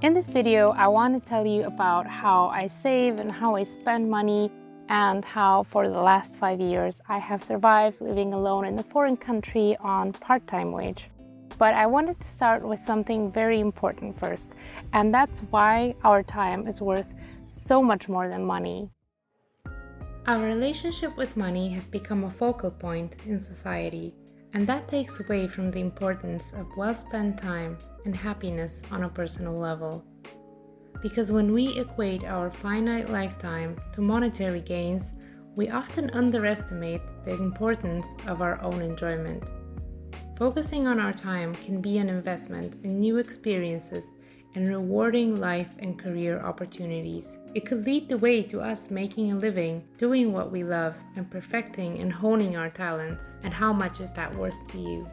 In this video, I want to tell you about how I save and how I spend money and how for the last 5 years I have survived living alone in a foreign country on part-time wage. But I wanted to start with something very important first, and that's why our time is worth so much more than money. Our relationship with money has become a focal point in society, and that takes away from the importance of well-spent time and happiness on a personal level. Because when we equate our finite lifetime to monetary gains, we often underestimate the importance of our own enjoyment. Focusing on our time can be an investment in new experiences and rewarding life and career opportunities. It could lead the way to us making a living, doing what we love, and perfecting and honing our talents. And how much is that worth to you?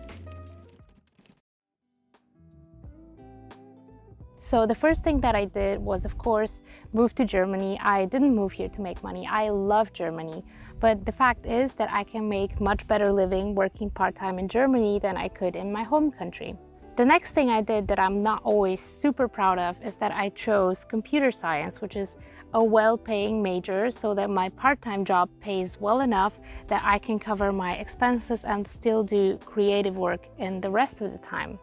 So the first thing that I did was, of course, move to Germany. I didn't move here to make money. I love Germany. But the fact is that I can make much better living working part-time in Germany than I could in my home country. The next thing I did that I'm not always super proud of is that I chose computer science, which is a well-paying major, so that my part-time job pays well enough that I can cover my expenses and still do creative work in the rest of the time.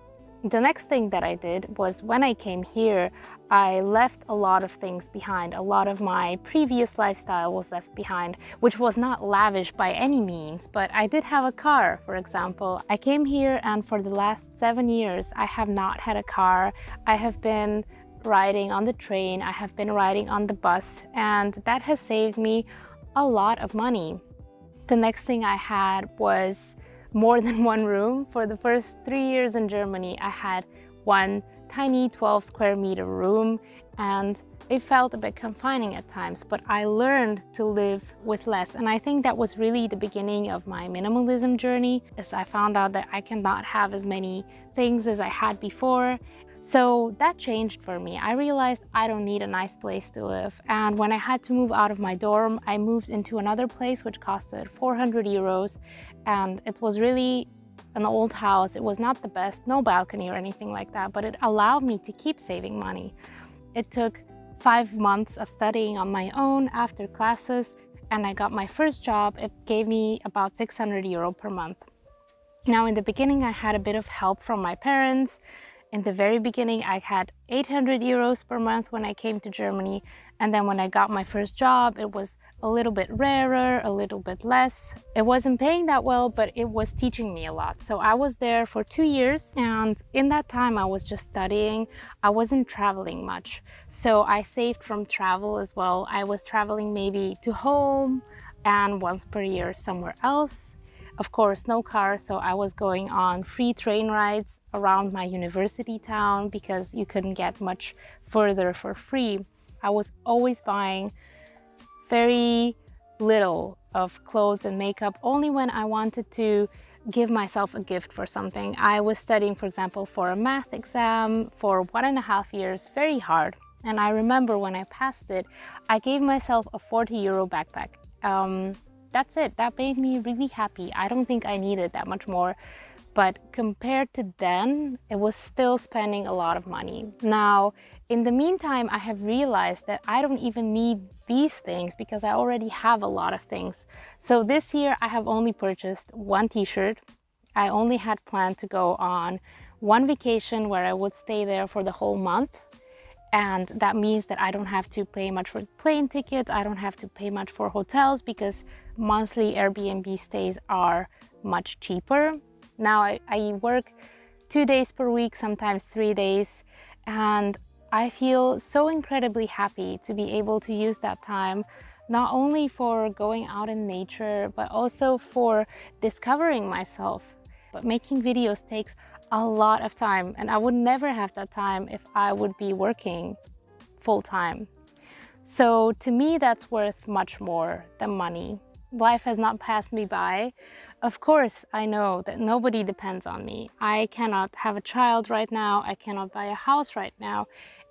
The next thing that I did was when I came here, I left a lot of things behind. A lot of my previous lifestyle was left behind, which was not lavish by any means, but I did have a car, for example. I came here and for the last 7 years, I have not had a car. I have been riding on the train, I have been riding on the bus, and that has saved me a lot of money. The next thing I had was more than one room. For the first 3 years in Germany, I had one tiny 12 square meter room, and it felt a bit confining at times, but I learned to live with less. And I think that was really the beginning of my minimalism journey, as I found out that I cannot have as many things as I had before. So that changed for me. I realized I don't need a nice place to live. And when I had to move out of my dorm, I moved into another place which costed 400 euros. And it was really an old house. It was not the best, no balcony or anything like that, but it allowed me to keep saving money. It took 5 months of studying on my own after classes, and I got my first job. It gave me about 600 euro per month. Now, in the beginning, I had a bit of help from my parents. In the very beginning, I had 800 euros per month when I came to Germany. And then when I got my first job, it was a little bit rarer, a little bit less. It wasn't paying that well, but it was teaching me a lot. So I was there for 2 years, and in that time I was just studying. I wasn't traveling much. So I saved from travel as well. I was traveling maybe to home and once per year somewhere else. Of course, no car, so I was going on free train rides around my university town because you couldn't get much further for free. I was always buying very little of clothes and makeup only when I wanted to give myself a gift for something. I was studying, for example, for a math exam for 1.5 years, very hard. And I remember when I passed it, I gave myself a 40 euro backpack. That's it. That made me really happy. I don't think I needed that much more. But compared to then, it was still spending a lot of money. Now, in the meantime, I have realized that I don't even need these things because I already have a lot of things. So this year, I have only purchased one t-shirt. I only had planned to go on one vacation where I would stay there for the whole month. And that means that I don't have to pay much for plane tickets. I don't have to pay much for hotels because monthly Airbnb stays are much cheaper. Now I work 2 days per week, sometimes 3 days, and I feel so incredibly happy to be able to use that time not only for going out in nature, but also for discovering myself. But making videos takes a lot of time, and I would never have that time if I would be working full-time. So to me, that's worth much more than money. Life has not passed me by. Of course, I know that nobody depends on me. I cannot have a child right now. I cannot buy a house right now.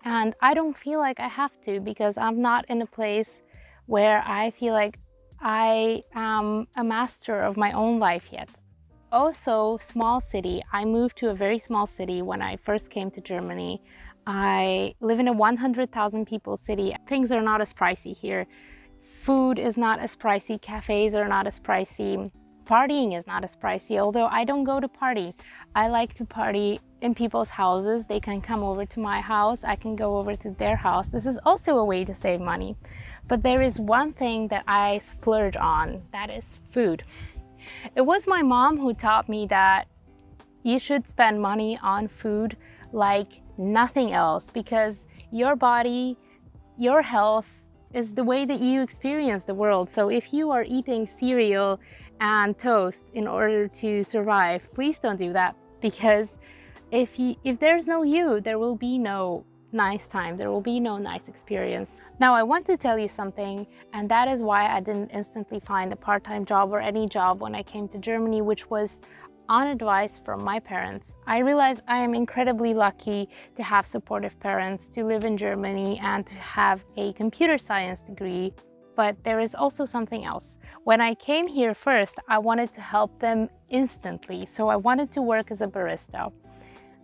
And I don't feel like I have to because I'm not in a place where I feel like I am a master of my own life yet. Also, small city. I moved to a very small city when I first came to Germany. I live in a 100,000 people city. Things are not as pricey here. Food is not as pricey, cafes are not as pricey, partying is not as pricey, although I don't go to party. I like to party in people's houses. They can come over to my house, I can go over to their house. This is also a way to save money. But there is one thing that I splurge on, that is food. It was my mom who taught me that you should spend money on food like nothing else, because your body, your health is the way that you experience the world. So if you are eating cereal and toast in order to survive, please don't do that, because if there's no you, there will be no nice time, there will be no nice experience. Now I want to tell you something, and that is why I didn't instantly find a part-time job or any job when I came to Germany, which was on advice from my parents. I realize I am incredibly lucky to have supportive parents, to live in Germany, and to have a computer science degree. But there is also something else. When I came here first, I wanted to help them instantly. So I wanted to work as a barista.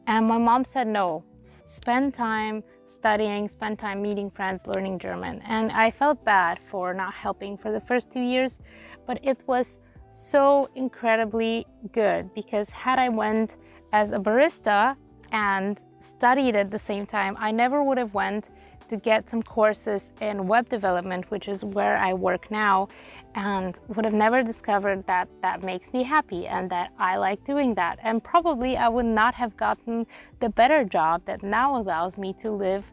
And my mom said no. Spend time studying, spend time meeting friends, learning German. And I felt bad for not helping for the first 2 years, but it was so incredibly good, because had I went as a barista and studied at the same time, I never would have went to get some courses in web development, which is where I work now, and would have never discovered that that makes me happy and that I like doing that. And probably I would not have gotten the better job that now allows me to live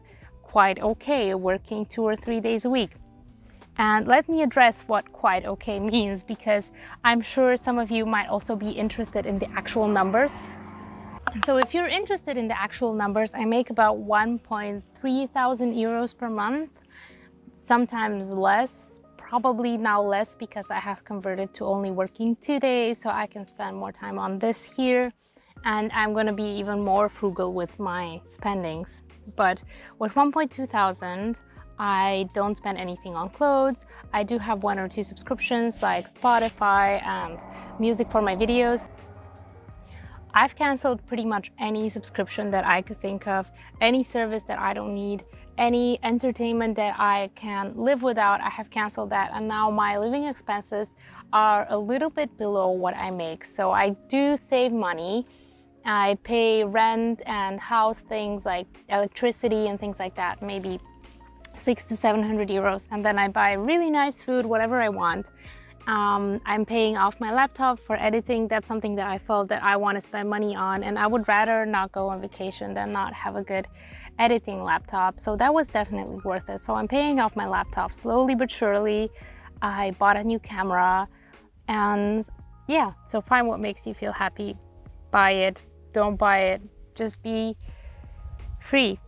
quite okay, working 2 or 3 days a week. And let me address what quite okay means, because I'm sure some of you might also be interested in the actual numbers. So if you're interested in the actual numbers, I make about 1.3 thousand euros per month, sometimes less, probably now less because I have converted to only working 2 days, so I can spend more time on this here. And I'm going to be even more frugal with my spendings. But with 1.2 thousand, I don't spend anything on clothes. I do have 1 or 2 subscriptions like Spotify and music for my videos. I've canceled pretty much any subscription that I could think of, any service that I don't need, any entertainment that I can live without, I have canceled that. And now my living expenses are a little bit below what I make. So I do save money. I pay rent and house things like electricity and things like that, maybe 600 to 700 euros, and then I buy really nice food, whatever I want. I'm paying off my laptop for editing. That's something that I felt that I want to spend money on, and I would rather not go on vacation than not have a good editing laptop. So that was definitely worth it. So I'm paying off my laptop slowly but surely. I bought a new camera, and yeah, so find what makes you feel happy. Buy it, don't buy it, just be free.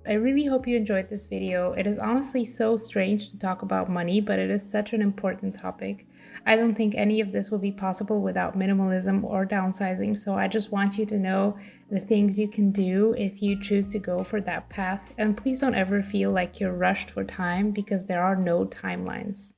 I really hope you enjoyed this video. It is honestly so strange to talk about money, but it is such an important topic. I don't think any of this would be possible without minimalism or downsizing, so I just want you to know the things you can do if you choose to go for that path. And please don't ever feel like you're rushed for time, because there are no timelines.